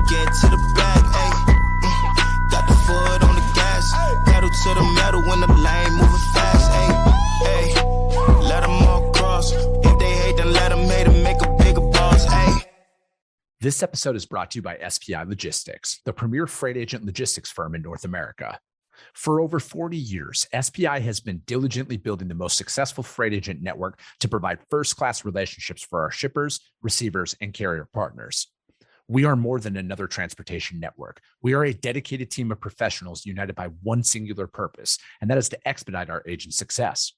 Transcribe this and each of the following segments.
get to the bag, ayy. Got the foot on the gas, pedal to the metal when the lane moving fast, ayy. Ayy, let them all cross. If they hate, then let them hate and make a bigger boss, ayy. This episode is brought to you by SPI Logistics, the premier freight agent logistics firm in North America. For over 40 years, SPI has been diligently building the most successful freight agent network to provide first-class relationships for our shippers, receivers, and carrier partners. We are more than another transportation network. We are a dedicated team of professionals united by one singular purpose, and that is to expedite our agents' success.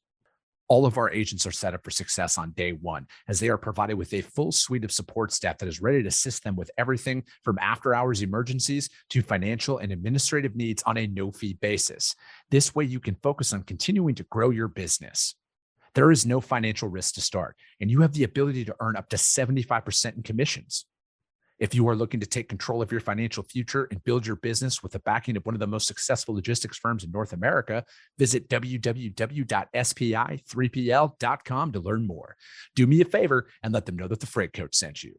All of our agents are set up for success on day one, as they are provided with a full suite of support staff that is ready to assist them with everything from after-hours emergencies to financial and administrative needs on a no-fee basis. This way, you can focus on continuing to grow your business. There is no financial risk to start, and you have the ability to earn up to 75% in commissions. If you are looking to take control of your financial future and build your business with the backing of one of the most successful logistics firms in North America, visit www.spi3pl.com to learn more. Do me a favor and let them know that the Freight Coach sent you.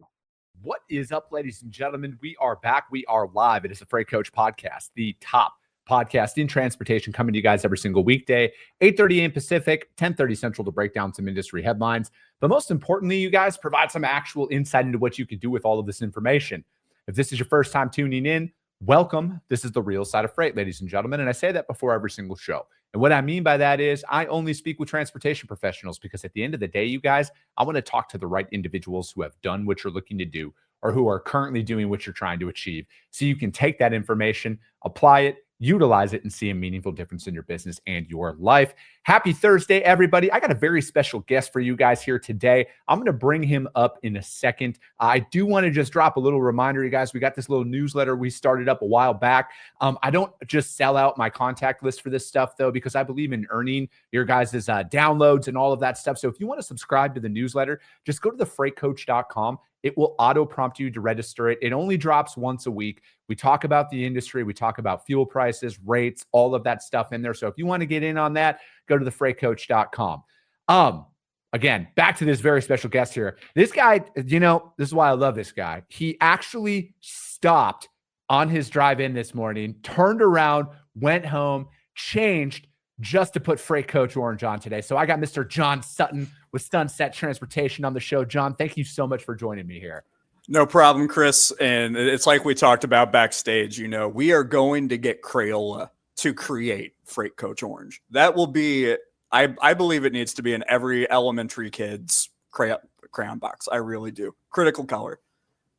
What is up, ladies and gentlemen? We are back. We are live. It is the Freight Coach Podcast, the top podcast in transportation, coming to you guys every single weekday, 8:30 a.m. Pacific, 10:30 Central, to break down some industry headlines. But most importantly, you guys provide some actual insight into what you can do with all of this information. If this is your first time tuning in, welcome. This is the real side of freight, ladies and gentlemen. And I say that before every single show. And what I mean by that is I only speak with transportation professionals, because at the end of the day, you guys, I want to talk to the right individuals who have done what you're looking to do or who are currently doing what you're trying to achieve, so you can take that information, apply it, utilize it, and see a meaningful difference in your business and your life. Happy Thursday, everybody. I got a very special guest for you guys here today. I'm going to bring him up in a second. I do want to just drop a little reminder, you guys. We got this little newsletter we started up a while back. I don't just sell out my contact list for this stuff, though, because I believe in earning your guys' downloads and all of that stuff. So if you want to subscribe to the newsletter, just go to thefreightcoach.com. It will auto prompt you to register it. It only drops once a week. We talk about the industry. We talk about fuel prices, rates, all of that stuff in there. So if you want to get in on that, go to thefreightcoach.com. Again, back to this very special guest here. This guy, you know, this is why I love this guy. He actually stopped on his drive in this morning, turned around, went home, changed just to put Freight Coach Orange on today. So I got Mr. John Sutton with Sunset Transportation on the show. John, thank you so much for joining me here. No problem, Chris. And it's like we talked about backstage, you know, we are going to get Crayola to create Freight Coach Orange. That will be, I believe it needs to be in every elementary kid's crayon box. I really do. Critical color.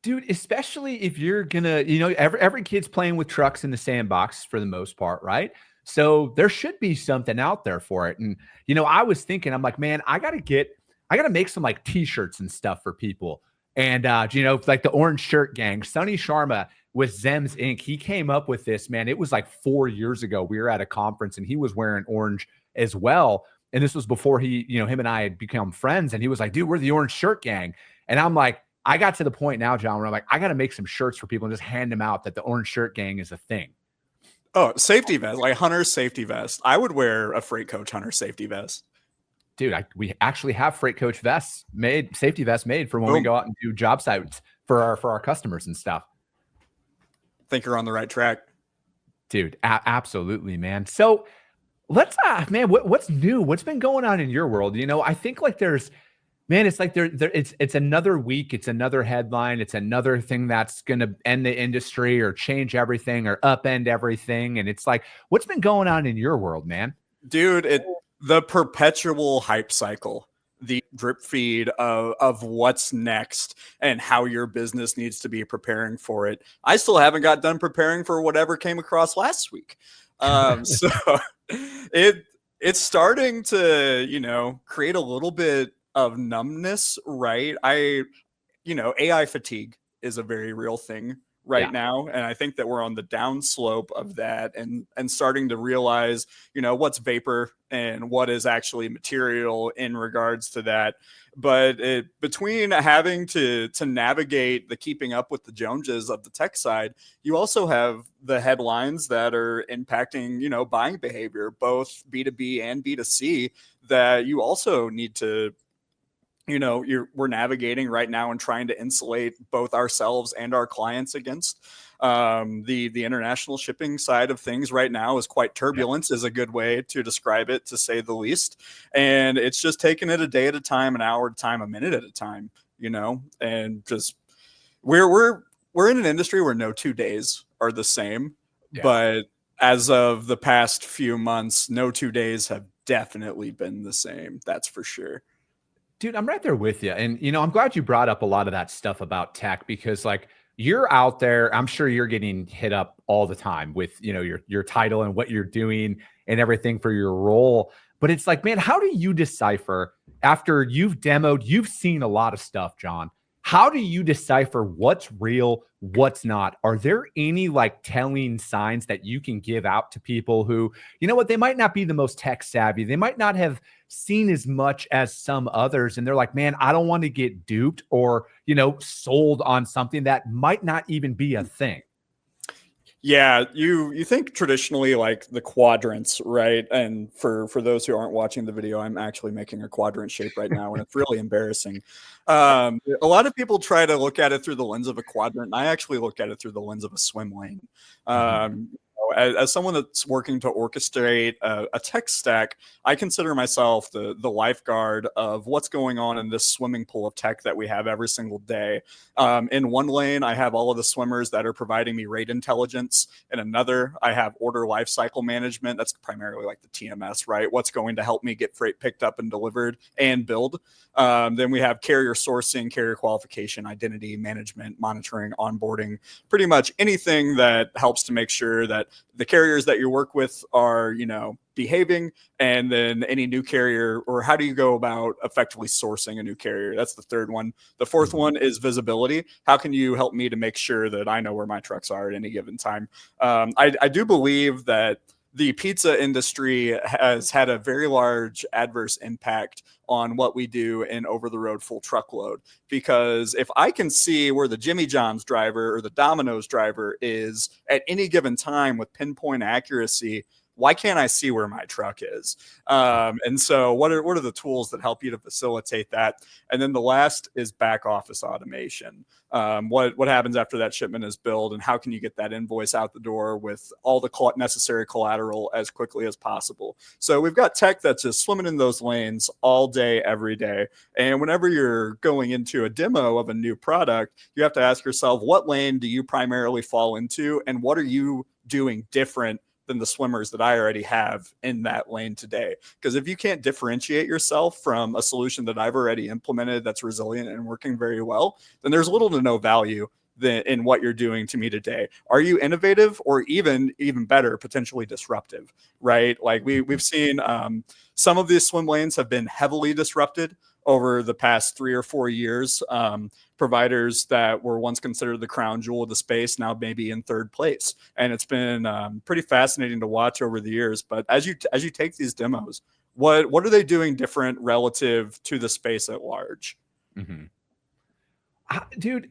Dude, especially if you're gonna, you know, every kid's playing with trucks in the sandbox for the most part, right? So there should be something out there for it. And, you know, I was thinking, I'm like, man, I got to make some like t-shirts and stuff for people. And, you know, like the Orange Shirt Gang, Sonny Sharma with Zems Inc. He came up with this, man. It was like 4 years ago. We were at a conference and he was wearing orange as well. And this was before he, you know, him and I had become friends. And he was like, dude, we're the Orange Shirt Gang. And I'm like, I got to the point now, John, where I'm like, I got to make some shirts for people and just hand them out that the Orange Shirt Gang is a thing. Oh, safety vest, like Hunter's safety vest. I would wear a Freight Coach Hunter safety vest. Dude, we actually have Freight Coach vests made, safety vests made for when we go out and do job sites for our customers and stuff. I think you're on the right track. Dude, absolutely, man. So let's, man, what's new? What's been going on in your world? You know, I think like there's, man, it's like it's another week. It's another headline. It's another thing that's going to end the industry or change everything or upend everything. And it's like, what's been going on in your world, man? Dude, the perpetual hype cycle, the drip feed of what's next and how your business needs to be preparing for it. I still haven't got done preparing for whatever came across last week. So it's starting to, you know, create a little bit of numbness, right? AI fatigue is a very real thing right now. And I think that we're on the downslope of that and starting to realize, you know, what's vapor and what is actually material in regards to that. But between having to navigate the keeping up with the Joneses of the tech side, you also have the headlines that are impacting, you know, buying behavior, both B2B and B2C, that you also need to we're navigating right now and trying to insulate both ourselves and our clients against. The international shipping side of things right now is quite turbulent, is a good way to describe it, to say the least. And it's just taking it a day at a time, an hour at a time, a minute at a time, and just we're in an industry where no 2 days are the same. Yeah. But as of the past few months, no 2 days have definitely been the same. That's for sure. Dude, I'm right there with you. And, I'm glad you brought up a lot of that stuff about tech, because you're out there, I'm sure you're getting hit up all the time with, your title and what you're doing and everything for your role. But it's like, man, how do you decipher after you've demoed, you've seen a lot of stuff, John? How do you decipher what's real, what's not? Are there any telling signs that you can give out to people who, they might not be the most tech savvy. They might not have seen as much as some others. And they're like, man, I don't want to get duped or, sold on something that might not even be a thing. Yeah, you think traditionally the quadrants, right? And for those who aren't watching the video, I'm actually making a quadrant shape right now, and it's really embarrassing. A lot of people try to look at it through the lens of a quadrant, and I actually look at it through the lens of a swim lane. As someone that's working to orchestrate a tech stack, I consider myself the lifeguard of what's going on in this swimming pool of tech that we have every single day. In one lane, I have all of the swimmers that are providing me rate intelligence. In another, I have order lifecycle management. That's primarily the TMS, right? What's going to help me get freight picked up and delivered and billed. Then we have carrier sourcing, carrier qualification, identity management, monitoring, onboarding, pretty much anything that helps to make sure that the carriers that you work with are, behaving, and then any new carrier, or how do you go about effectively sourcing a new carrier? That's the third one. The fourth one is visibility. How can you help me to make sure that I know where my trucks are at any given time? I do believe that the pizza industry has had a very large adverse impact on what we do in over-the-road full truckload. Because if I can see where the Jimmy John's driver or the Domino's driver is at any given time with pinpoint accuracy, why can't I see where my truck is? And so what are the tools that help you to facilitate that? And then the last is back office automation. What happens after that shipment is billed, and how can you get that invoice out the door with all the necessary collateral as quickly as possible? So we've got tech that's just swimming in those lanes all day, every day. And whenever you're going into a demo of a new product, you have to ask yourself, what lane do you primarily fall into, and what are you doing different than the swimmers that I already have in that lane today? Because if you can't differentiate yourself from a solution that I've already implemented that's resilient and working very well, then there's little to no value in what you're doing to me today. Are you innovative, or even better, potentially disruptive, right? We've seen some of these swim lanes have been heavily disrupted over the past 3 or 4 years. Providers that were once considered the crown jewel of the space now maybe in third place, and it's been pretty fascinating to watch over the years. But as you take these demos, what are they doing different relative to the space at large? Mm-hmm. Dude,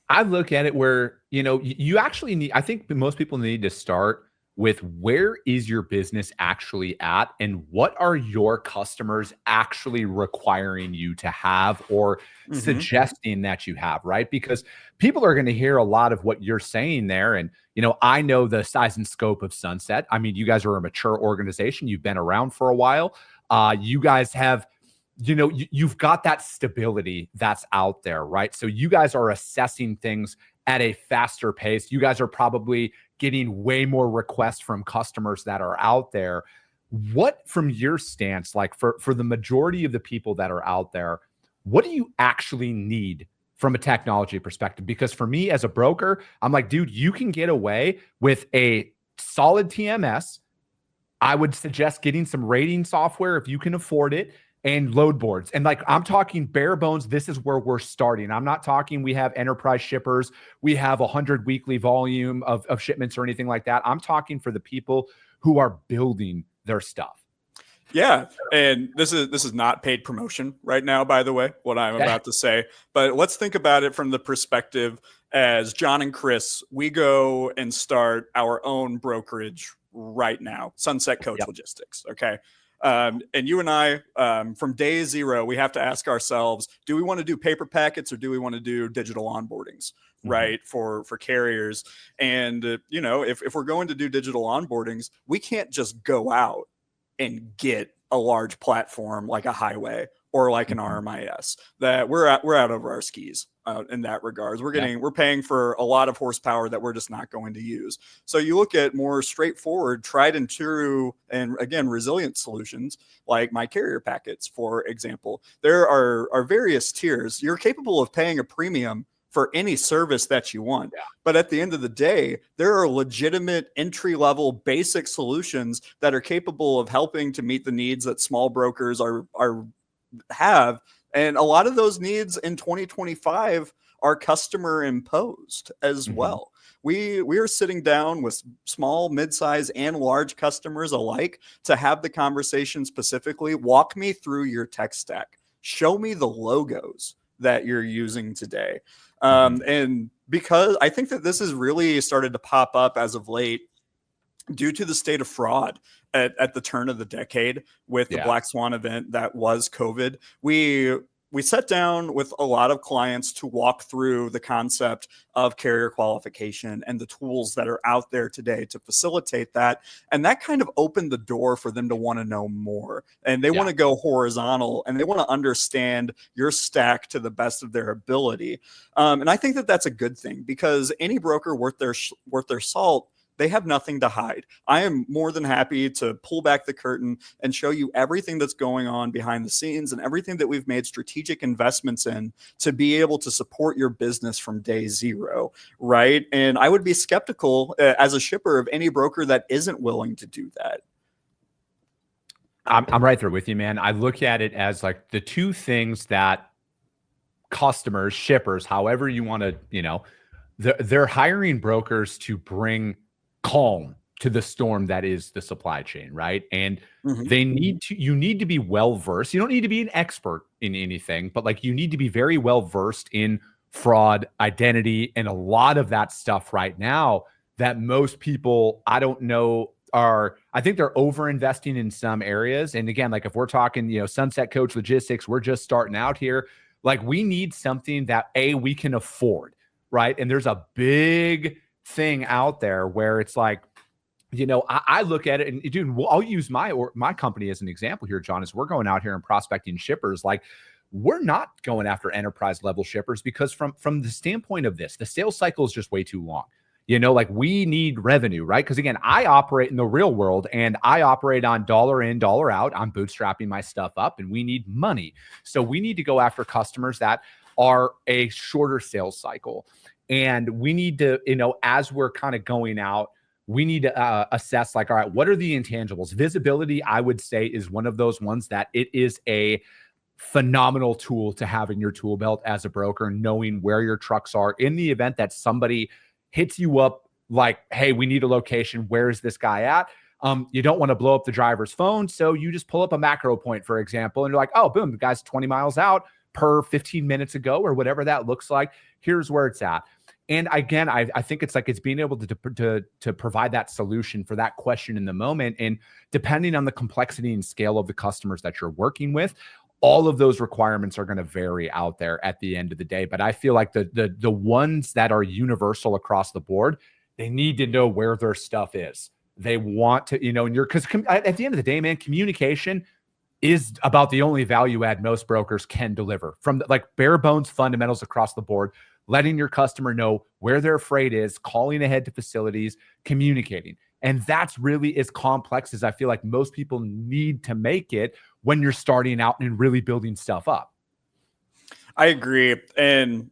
I look at it where you actually need. I think most people need to start with, where is your business actually at, and what are your customers actually requiring you to have, or suggesting that you have, right? Because people are going to hear a lot of what you're saying there. And, I know the size and scope of Sunset. I mean, you guys are a mature organization. You've been around for a while. You guys have, you've got that stability that's out there, right? So you guys are assessing things at a faster pace. You guys are probably getting way more requests from customers that are out there. What, from your stance, for the majority of the people that are out there, what do you actually need from a technology perspective? Because for me as a broker, I'm like, dude, you can get away with a solid TMS. I would suggest getting some rating software if you can afford it, and load boards. And I'm talking bare bones. This is where we're starting. I'm not talking we have enterprise shippers, we have 100 weekly volume of shipments or anything like that. I'm talking for the people who are building their stuff. Yeah. And this is not paid promotion right now, by the way, what I'm about to say. But let's think about it from the perspective as John and Chris, we go and start our own brokerage right now, Sunset Coach Logistics. Okay. And you and I, from day zero, we have to ask ourselves, do we want to do paper packets or do we want to do digital onboardings, right, for carriers? And, if we're going to do digital onboardings, we can't just go out and get a large platform like a highway or like an RMIS. That we're out over our skis in that regards. We're paying for a lot of horsepower that we're just not going to use. So you look at more straightforward, tried and true, and again, resilient solutions like my carrier packets, for example. There are various tiers. You're capable of paying a premium for any service that you want. Yeah. But at the end of the day, there are legitimate entry-level basic solutions that are capable of helping to meet the needs that small brokers have. And a lot of those needs in 2025 are customer imposed as well. We are sitting down with small, mid-size, and large customers alike to have the conversation specifically. Walk me through your tech stack. Show me the logos that you're using today. And because I think that this has really started to pop up as of late due to the state of fraud at the turn of the decade with the Black Swan event that was COVID, we sat down with a lot of clients to walk through the concept of carrier qualification and the tools that are out there today to facilitate that. And that kind of opened the door for them to want to know more. And they want to go horizontal and they want to understand your stack to the best of their ability. And I think that that's a good thing because any broker worth their salt, they have nothing to hide. I am more than happy to pull back the curtain and show you everything that's going on behind the scenes and everything that we've made strategic investments in to be able to support your business from day zero, right? And I would be skeptical as a shipper of any broker that isn't willing to do that. I'm right there with you, man. I look at it as like the two things that customers, shippers, however you want to, they're hiring brokers to bring calm to the storm that is the supply chain, right? And you need to be well-versed. You don't need to be an expert in anything, but like you need to be very well-versed in fraud, identity, and a lot of that stuff right now that most people, I don't know, I think they're over-investing in some areas. And again, like if we're talking, Sunset Coach Logistics, we're just starting out here. Like we need something that we can afford, right? And there's a big thing out there where it's like, I look at it and dude, I'll use my company as an example here, John, as we're going out here and prospecting shippers. Like we're not going after enterprise level shippers because from the standpoint of this, the sales cycle is just way too long. Like we need revenue, right? Because again, I operate in the real world and I operate on dollar in, dollar out. I'm bootstrapping my stuff up and we need money. So we need to go after customers that are a shorter sales cycle. And we need to, as we're kind of going out, we need to assess like, all right, what are the intangibles? Visibility, I would say, is one of those ones that it is a phenomenal tool to have in your tool belt as a broker, knowing where your trucks are in the event that somebody hits you up like, hey, we need a location. Where is this guy at? You don't want to blow up the driver's phone. So you just pull up a macro point, for example, and you're like, oh, boom, the guy's 20 miles out per 15 minutes ago or whatever that looks like. Here's where it's at. And again, I think it's like it's being able to provide that solution for that question in the moment. And depending on the complexity and scale of the customers that you're working with, all of those requirements are going to vary out there at the end of the day. But I feel like the ones that are universal across the board, they need to know where their stuff is. They want to, because at the end of the day, man, communication is about the only value add most brokers can deliver from like bare bones fundamentals across the board. Letting your customer know where their freight is, calling ahead to facilities, communicating. And that's really as complex as I feel like most people need to make it when you're starting out and really building stuff up. I agree. And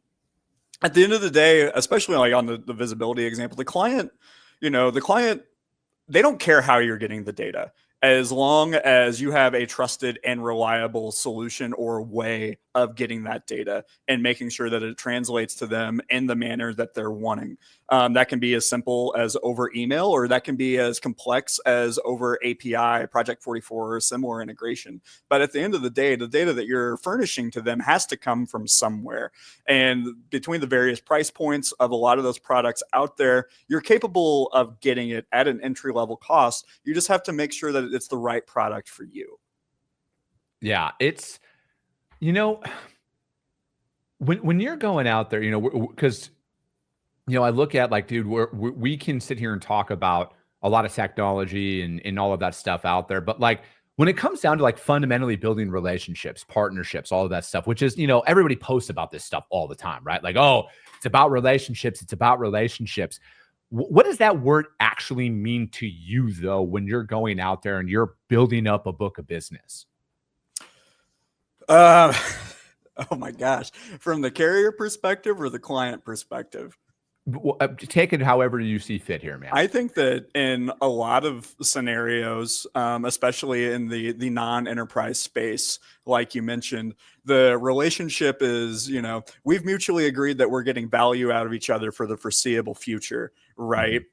at the end of the day, especially like on the visibility example, the client, they don't care how you're getting the data. As long as you have a trusted and reliable solution or way of getting that data and making sure that it translates to them in the manner that they're wanting. That can be as simple as over email, or that can be as complex as over API, Project 44, or similar integration. But at the end of the day, the data that you're furnishing to them has to come from somewhere. And between the various price points of a lot of those products out there, you're capable of getting it at an entry-level cost. You just have to make sure that it's the right product for you. Yeah, it's, you know, when you're going out there, because I look at like, dude, we can sit here and talk about a lot of technology and all of that stuff out there, but like when it comes down to like fundamentally building relationships, partnerships, all of that stuff, which is, everybody posts about this stuff all the time, right? Like, oh, it's about relationships. It's about relationships. What does that word actually mean to you though, when you're going out there and you're building up a book of business? Oh my gosh. From the carrier perspective or the client perspective? Take it however you see fit here, man. I think that in a lot of scenarios, especially in the non-enterprise space, like you mentioned, the relationship is, we've mutually agreed that we're getting value out of each other for the foreseeable future, right? Mm-hmm.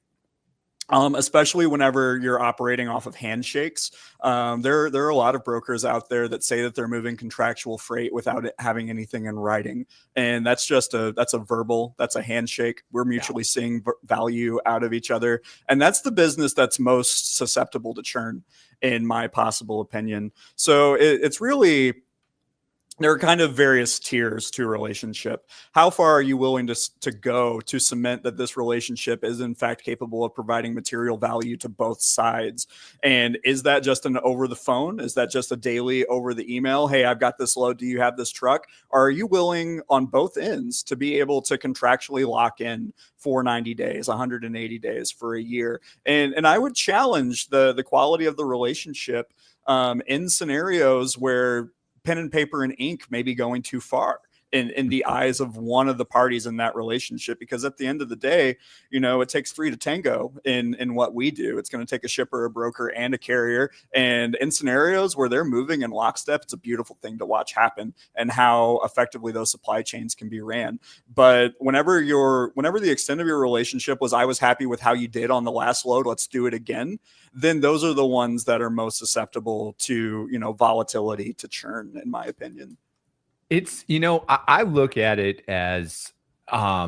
Especially whenever you're operating off of handshakes. There are a lot of brokers out there that say that they're moving contractual freight without it having anything in writing. And that's a verbal, that's a handshake. We're mutually seeing value out of each other. And that's the business that's most susceptible to churn, in my possible opinion. So it's really, there are kind of various tiers to a relationship. How far are you willing to go to cement that this relationship is in fact capable of providing material value to both sides? And is that just an over the phone? Is that just a daily over the email? Hey, I've got this load. Do you have this truck? Or are you willing on both ends to be able to contractually lock in for 90 days, 180 days, for a year? And I would challenge the quality of the relationship in scenarios where pen and paper and ink may be going too far in the eyes of one of the parties in that relationship, because at the end of the day, it takes three to tango in what we do. It's going to take a shipper, a broker, and a carrier. And in scenarios where they're moving in lockstep, it's a beautiful thing to watch happen and how effectively those supply chains can be ran. But whenever the extent of your relationship was, I was happy with how you did on the last load, let's do it again, then those are the ones that are most susceptible to, volatility, to churn, in my opinion. It's, I look at it as a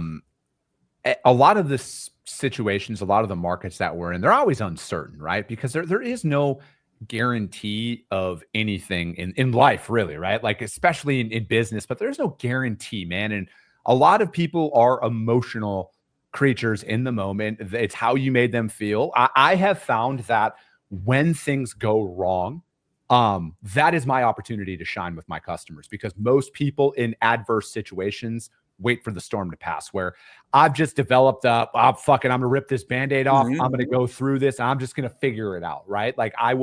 lot of the situations, a lot of the markets that we're in, they're always uncertain, right? Because there is no guarantee of anything in life, really, right? Like, especially in business, but there's no guarantee, man. And a lot of people are emotional creatures in the moment. It's how you made them feel. I have found that when things go wrong, that is my opportunity to shine with my customers, because most people in adverse situations wait for the storm to pass, where I've just developed I'm going to rip this Band-Aid off. Mm-hmm. I'm going to go through this. I'm just going to figure it out, right? Like I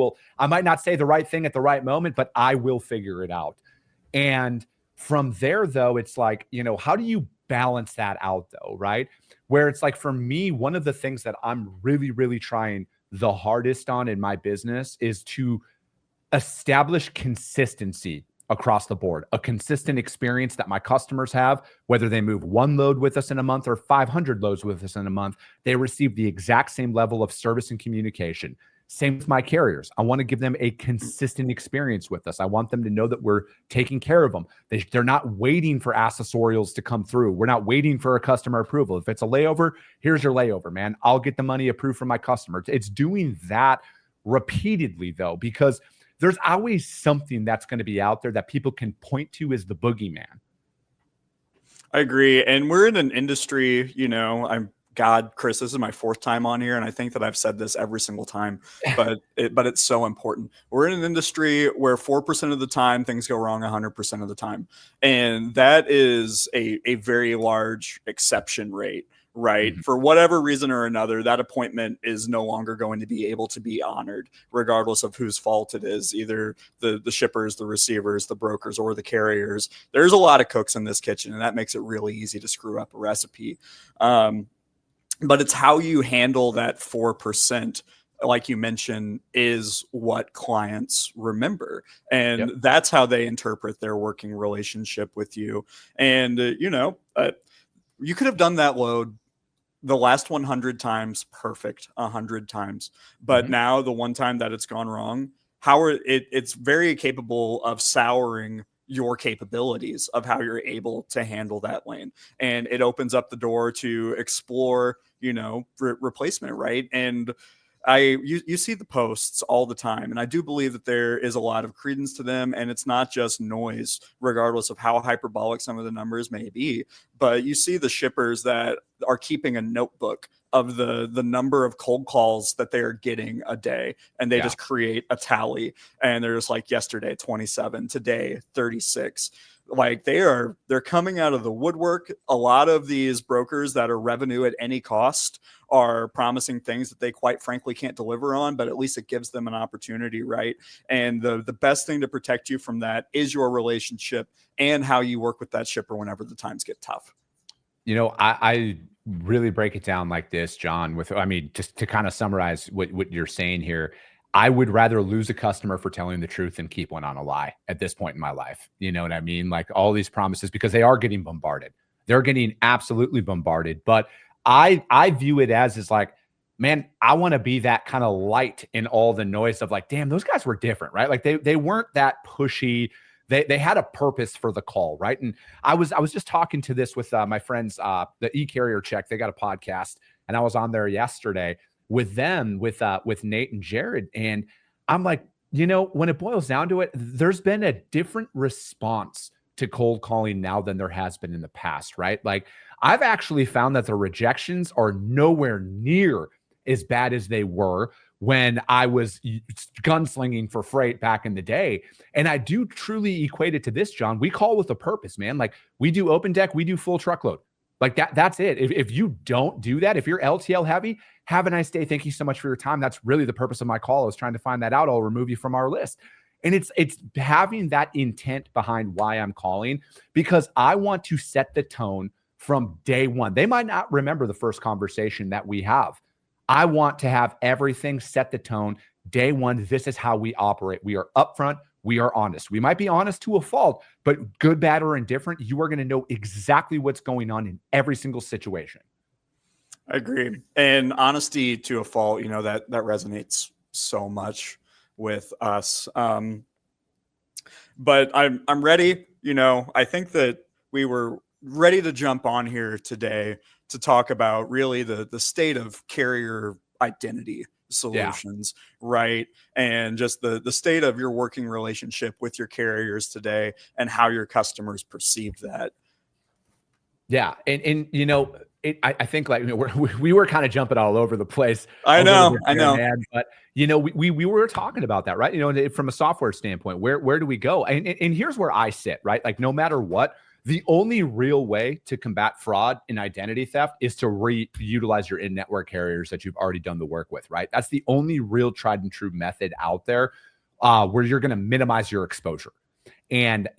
might not say the right thing at the right moment, but I will figure it out. And from there though, it's like, how do you balance that out though, right? Where it's like, for me, one of the things that I'm really, really trying the hardest on in my business is to establish consistency across the board, a consistent experience that my customers have, whether they move one load with us in a month or 500 loads with us in a month, they receive the exact same level of service and communication. Same with my carriers. I want to give them a consistent experience with us. I want them to know that we're taking care of them. They're not waiting for accessorials to come through. We're not waiting for a customer approval. If it's a layover, here's your layover, man. I'll get the money approved from my customer. It's doing that repeatedly though, because there's always something that's going to be out there that people can point to as the boogeyman. I agree. And we're in an industry, Chris, this is my fourth time on here, and I think that I've said this every single time, but it's so important. We're in an industry where 4% of the time things go wrong 100% of the time. And that is a very large exception rate, right? Mm-hmm. For whatever reason or another, that appointment is no longer going to be able to be honored, regardless of whose fault it is, either the shippers, the receivers, the brokers, or the carriers. There's a lot of cooks in this kitchen, and that makes it really easy to screw up a recipe. But it's how you handle that 4%, like you mentioned, is what clients remember. And that's how they interpret their working relationship with you. And, you could have done that load the last 100 times, perfect, 100 times. But now the one time that it's gone wrong, it's very capable of souring your capabilities of how you're able to handle that lane. And it opens up the door to explore, replacement, right? And you see the posts all the time, and I do believe that there is a lot of credence to them, and it's not just noise, regardless of how hyperbolic some of the numbers may be. But you see the shippers that are keeping a notebook of the number of cold calls that they are getting a day, and they just create a tally, and they're just like, yesterday 27, today 36. Like they're coming out of the woodwork. A lot of these brokers that are revenue at any cost are promising things that they quite frankly can't deliver on, but at least it gives them an opportunity, right? And the best thing to protect you from that is your relationship and how you work with that shipper whenever the times get tough. I really break it down like this, John, just to kind of summarize what you're saying here. I would rather lose a customer for telling the truth than keep one on a lie at this point in my life. You know what I mean? Like all these promises, because they are getting bombarded. They're getting absolutely bombarded. But I view it as like, man, I want to be that kind of light in all the noise of like, damn, those guys were different, right? Like they weren't that pushy. They had a purpose for the call, right? And I was just talking to this with my friends, the E-Carrier Check. They got a podcast, and I was on there yesterday with them, with Nate and Jared. And I'm like, when it boils down to it, there's been a different response to cold calling now than there has been in the past, right? Like I've actually found that the rejections are nowhere near as bad as they were when I was gunslinging for freight back in the day. And I do truly equate it to this, John. We call with a purpose, man. Like we do open deck, we do full truckload. Like that's it. If you don't do that, if you're LTL heavy, have a nice day. Thank you so much for your time. That's really the purpose of my call. I was trying to find that out. I'll remove you from our list. And it's having that intent behind why I'm calling, because I want to set the tone from day one. They might not remember the first conversation that we have. I want to have everything set the tone. Day one, this is how we operate. We are upfront. We are honest. We might be honest to a fault, but good, bad, or indifferent, you are going to know exactly what's going on in every single situation. I agree. And honesty to a fault, that resonates so much with us. But I'm ready. I think that we were ready to jump on here today to talk about really the state of carrier identity solutions, right? And just the state of your working relationship with your carriers today and how your customers perceive that. Yeah. And I think like we were kind of jumping all over the place. I know. Man, but we were talking about that, right? From a software standpoint, where do we go? And here's where I sit, right? Like no matter what, the only real way to combat fraud and identity theft is to reutilize your in-network carriers that you've already done the work with, right? That's the only real tried and true method out there where you're going to minimize your exposure. And,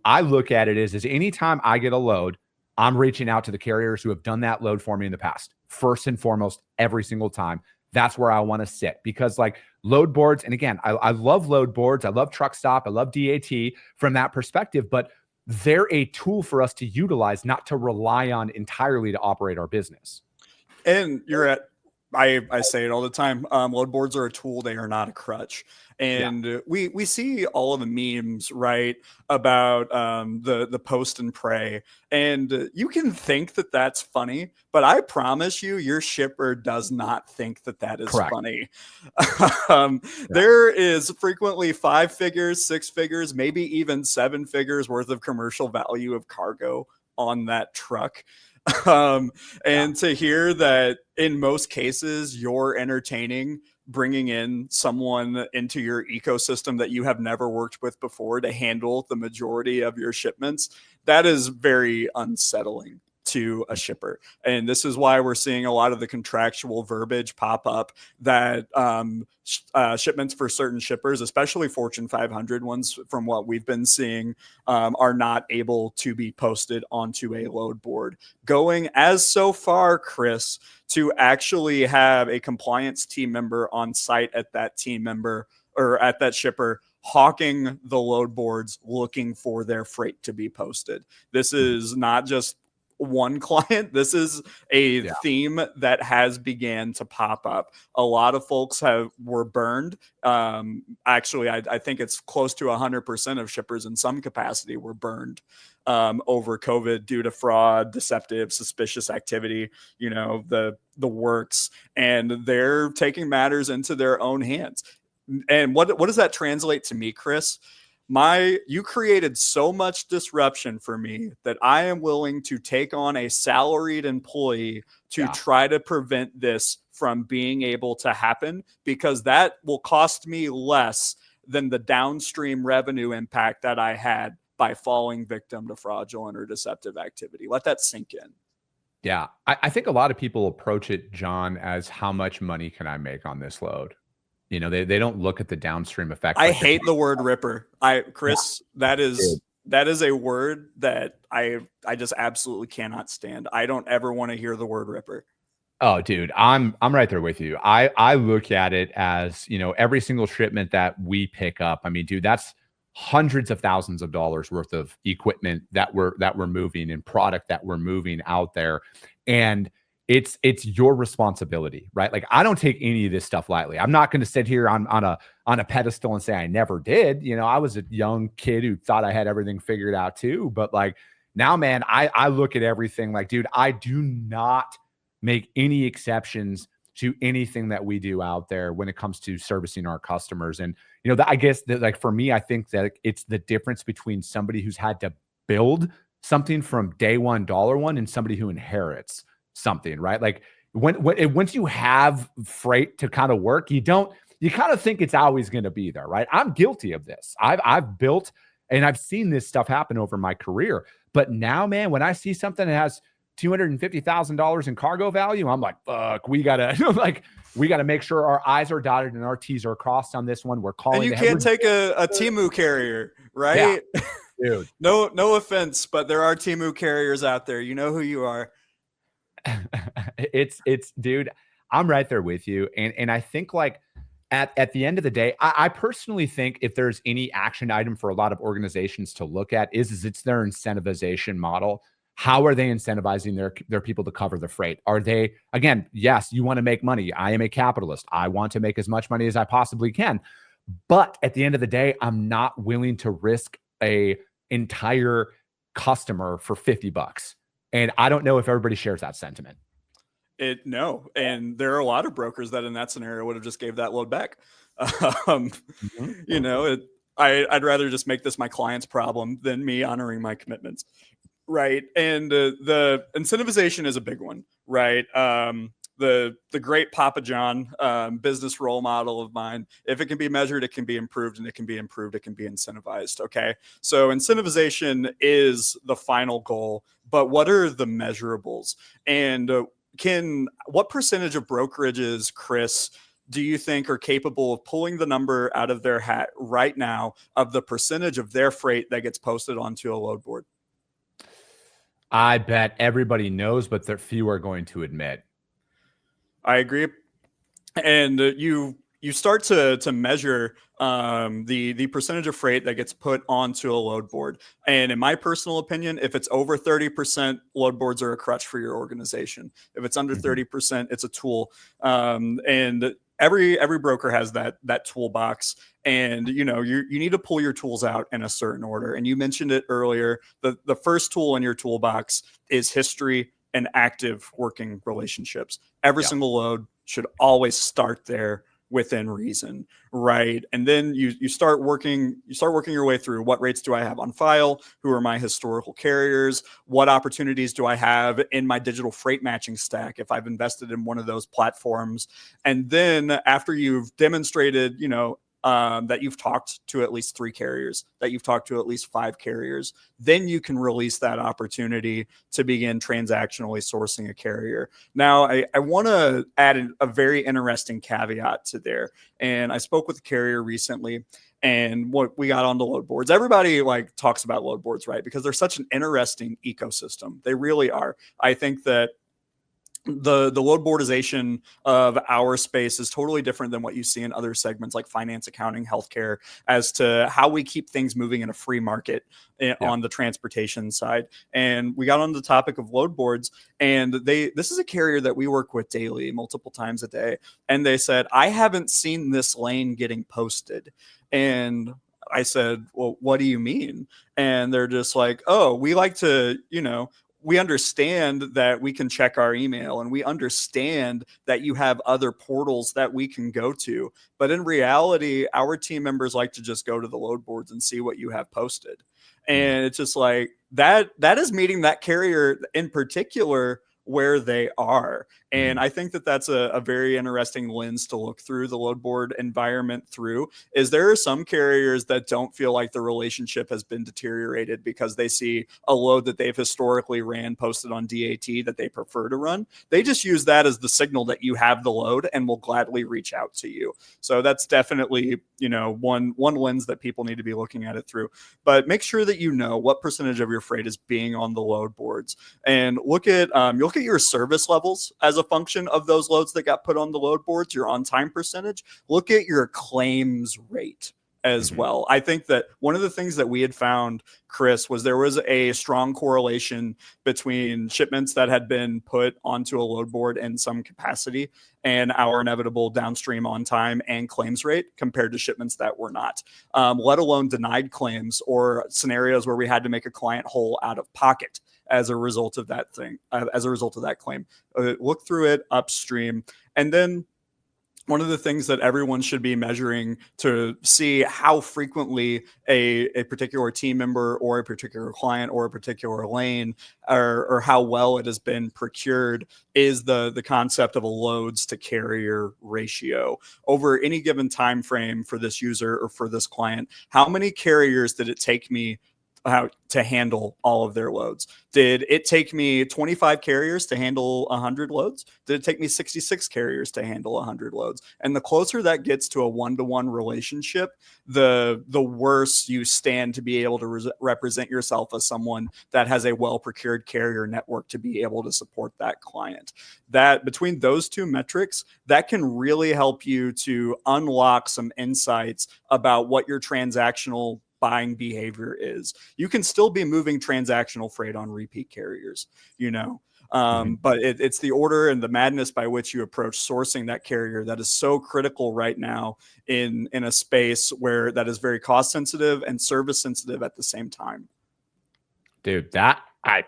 I look at it as anytime I get a load, I'm reaching out to the carriers who have done that load for me in the past. First and foremost, every single time. That's where I want to sit, because like load boards, and again, I love load boards. I love Truck Stop. I love DAT from that perspective, but they're a tool for us to utilize, not to rely on entirely to operate our business. And I say it all the time. Load boards are a tool. They are not a crutch. And we see all of the memes, right, about the post and pray. And you can think that that's funny, but I promise you, your shipper does not think that is funny. There is frequently 5 figures, 6 figures, maybe even 7 figures worth of commercial value of cargo on that truck. And to hear that in most cases you're entertaining bringing in someone into your ecosystem that you have never worked with before to handle the majority of your shipments, that is very unsettling to a shipper. And this is why we're seeing a lot of the contractual verbiage pop up that shipments for certain shippers, especially Fortune 500 ones, from what we've been seeing, are not able to be posted onto a load board. Going as so far, Chris, to actually have a compliance team member on site at that team member or at that shipper hawking the load boards looking for their freight to be posted. This is not just one client. This is a theme that has began to pop up. A lot of folks were burned. Actually, I think it's close to 100% of shippers in some capacity were burned over COVID due to fraud, deceptive, suspicious activity, the works, and they're taking matters into their own hands. And what does that translate to me, Chris? You created so much disruption for me that I am willing to take on a salaried employee to try to prevent this from being able to happen, because that will cost me less than the downstream revenue impact that I had by falling victim to fraudulent or deceptive activity. Let that sink in. Yeah. I think a lot of people approach it, John, as how much money can I make on this load? They don't look at the downstream effect. I hate the word ripper. Chris, that is a word that I just absolutely cannot stand. I don't ever want to hear the word ripper. Oh, dude, I'm right there with you. I look at it as, every single shipment that we pick up. I mean, dude, that's hundreds of thousands of dollars worth of equipment that we're moving and product that we're moving out there. And it's your responsibility, right? Like, I don't take any of this stuff lightly. I'm not going to sit here on a pedestal and say I never did. I was a young kid who thought I had everything figured out too. But like now, man, I look at everything like, dude, I do not make any exceptions to anything that we do out there when it comes to servicing our customers. And, I guess that, like, for me, I think that it's the difference between somebody who's had to build something from day one, dollar one, and somebody who inherits something, right? Like once you have freight to kind of work, you kind of think it's always going to be there, right? I'm guilty of this. I've built and I've seen this stuff happen over my career. But now, man, when I see something that has $250,000 in cargo value, I'm like, fuck, we gotta make sure our I's are dotted and our T's are crossed on this one. We're calling. And you can't take a Temu carrier, right? Yeah. Dude. No offense, but there are Temu carriers out there. You know who you are. It's dude, I'm right there with you. And I think, like, at the end of the day, I personally think if there's any action item for a lot of organizations to look at is it's their incentivization model. How are they incentivizing their people to cover the freight? Are they, again, yes, you want to make money. I am a capitalist. I want to make as much money as I possibly can. But at the end of the day, I'm not willing to risk a entire customer for $50. And I don't know if everybody shares that sentiment. No. And there are a lot of brokers that in that scenario would have just gave that load back. I'd rather just make this my client's problem than me honoring my commitments. Right. And the incentivization is a big one. Right. The great Papa John business role model of mine. If it can be measured, it can be improved, and it can be improved, it can be incentivized. Okay. So incentivization is the final goal, but what are the measurables? And what percentage of brokerages, Chris, do you think are capable of pulling the number out of their hat right now of the percentage of their freight that gets posted onto a load board? I bet everybody knows, but there few are going to admit. I agree. And you start to measure the percentage of freight that gets put onto a load board. And in my personal opinion, if it's over 30%, load boards are a crutch for your organization. If it's under 30%, it's a tool. And every broker has that toolbox, and you need to pull your tools out in a certain order. And you mentioned it earlier. The first tool in your toolbox is history and active working relationships. Every single load should always start there within reason, right? And then you start working your way through, what rates do I have on file? Who are my historical carriers? What opportunities do I have in my digital freight matching stack if I've invested in one of those platforms? And then after you've demonstrated, that you've talked to at least 3 carriers, that you've talked to at least 5 carriers, then you can release that opportunity to begin transactionally sourcing a carrier. Now, I want to add a very interesting caveat to there. And I spoke with a carrier recently, and what we got onto load boards. Everybody talks about load boards, right? Because they're such an interesting ecosystem. They really are. I think that the load boardization of our space is totally different than what you see in other segments like finance, accounting, healthcare, as to how we keep things moving in a free market on the transportation side. And we got on the topic of load boards, and this is a carrier that we work with daily, multiple times a day. And they said, I haven't seen this lane getting posted. And I said, well, what do you mean? And they're just like, oh, we like to, we understand that we can check our email, and we understand that you have other portals that we can go to. But in reality, our team members like to just go to the load boards and see what you have posted. And it's just like that is meeting that carrier in particular where they are. And I think that that's a very interesting lens to look through the load board environment through. Is there are some carriers that don't feel like the relationship has been deteriorated because they see a load that they've historically ran posted on DAT that they prefer to run. They just use that as the signal that you have the load and will gladly reach out to you. So that's definitely, one lens that people need to be looking at it through. But make sure that you know what percentage of your freight is being on the load boards, and look at your service levels as a function of those loads that got put on the load boards, your on-time percentage. Look at your claims rate as well. I think that one of the things that we had found, Chris, was there was a strong correlation between shipments that had been put onto a load board in some capacity and our inevitable downstream on time and claims rate compared to shipments that were not, let alone denied claims or scenarios where we had to make a client whole out of pocket as a result of that claim. Look through it upstream. And then one of the things that everyone should be measuring to see how frequently a particular team member or a particular client or a particular lane or how well it has been procured is the concept of a loads to carrier ratio over any given time frame for this user or for this client. How many carriers did it take me to handle all of their loads? Did it take me 25 carriers to handle 100 loads? Did it take me 66 carriers to handle 100 loads? And the closer that gets to a one-to-one relationship, the worse you stand to be able to represent yourself as someone that has a well-procured carrier network to be able to support that client. That between those two metrics, that can really help you to unlock some insights about what your transactional buying behavior is. You can still be moving transactional freight on repeat carriers, but it's the order and the madness by which you approach sourcing that carrier that is so critical right now in a space where that is very cost sensitive and service sensitive at the same time. Dude, that I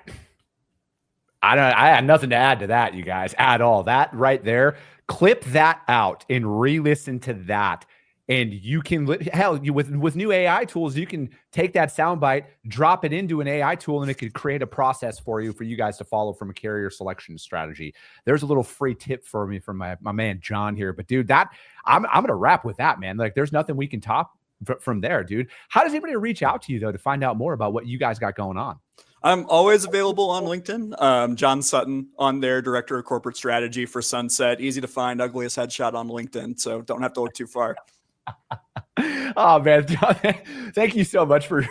had nothing to add to that, you guys, at all. That right there, clip that out and re-listen to that. And you can, with new AI tools, you can take that soundbite, drop it into an AI tool, and it could create a process for you guys to follow from a carrier selection strategy. There's a little free tip for me from my man John here. But dude, that I'm gonna wrap with that, man. Like, there's nothing we can top from there, dude. How does anybody reach out to you though to find out more about what you guys got going on? I'm always available on LinkedIn. John Sutton on there, Director of Corporate Strategy for Sunset. Easy to find, ugliest headshot on LinkedIn, so don't have to look too far. Oh man, John, thank you so much for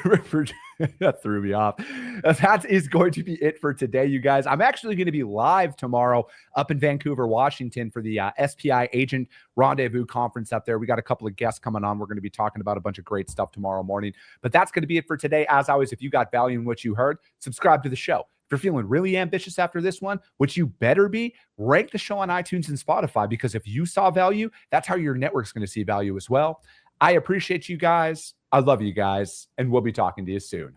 that threw me off. That is going to be it for today, you guys. I'm actually going to be live tomorrow up in Vancouver, Washington for the SPI Agent Rendezvous Conference up there. We got a couple of guests coming on. We're going to be talking about a bunch of great stuff tomorrow morning. But that's going to be it for today. As always, if you got value in what you heard, subscribe to the show. If you're feeling really ambitious after this one, which you better be, rank the show on iTunes and Spotify, because if you saw value, that's how your network's going to see value as well. I appreciate you guys. I love you guys, and we'll be talking to you soon.